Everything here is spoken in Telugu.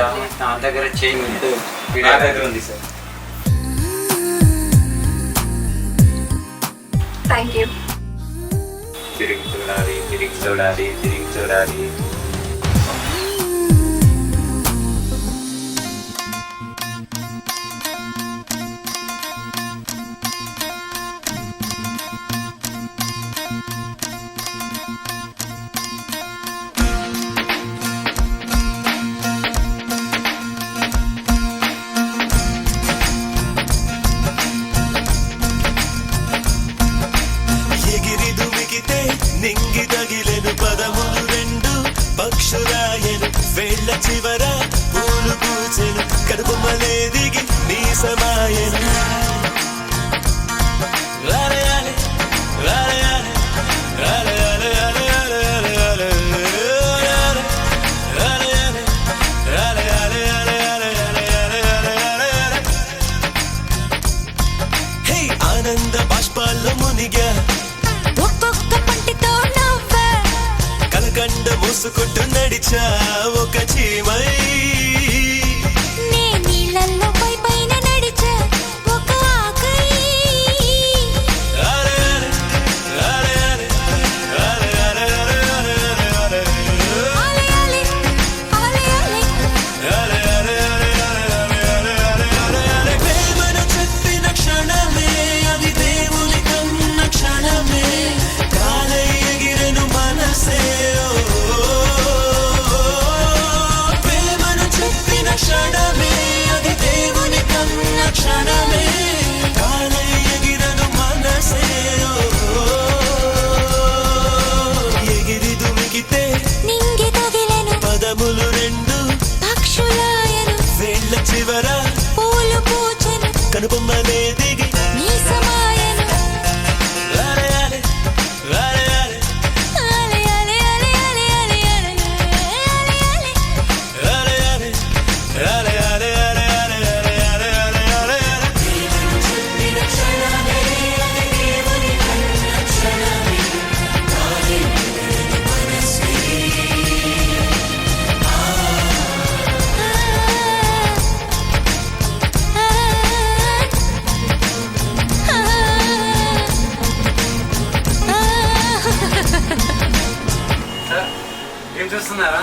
నా దగ్గర చేయి నా దగ్గర ఉంది సార్. Thank you. తిరిగి చూడాలి, తిరిగి చూడాలి, తిరిగి చూడాలి. నింగి తగిలెను పదములు రెండు పక్షురాయను వేళ్ళ చివర పూలు పూచెను కడుపు మలే దిగి నీ సమాయను రాలయాలే రాలయాలే రాలయాలే రాలయాలే రాలయాలే రాలయాలే రాలయాలే రాలయాలే హే ఆనంద బాష్పాల్లో మునిగా కలకండ మూసుకుంటూ నడిచా ఒక చీమై నే నీళ్ళల్లో పైన నడిచా ఒక ఆకై ప్రేమను చెప్పిన క్షణమే అది దేవుని కన్న క్షణమే కాలై ఎగిరెను మనసే క్షణమే అది దేవుని కన్న క్షణమే కాలై ఎగిరను మనసే ఎగిరి దుమికితే నింగి తగిలెను పదములు రెండు పక్షులాయను వేళ్ళ చివర పూలు పూచెను కనుబొమ్మలే దిగి నీ సమాయను రాలయాలే రాలయాలే ఆలయాలే ఆలయాలే ఆలయాలే ఆలయాలే రాలయాలే ఏం చూస్తున్నారా?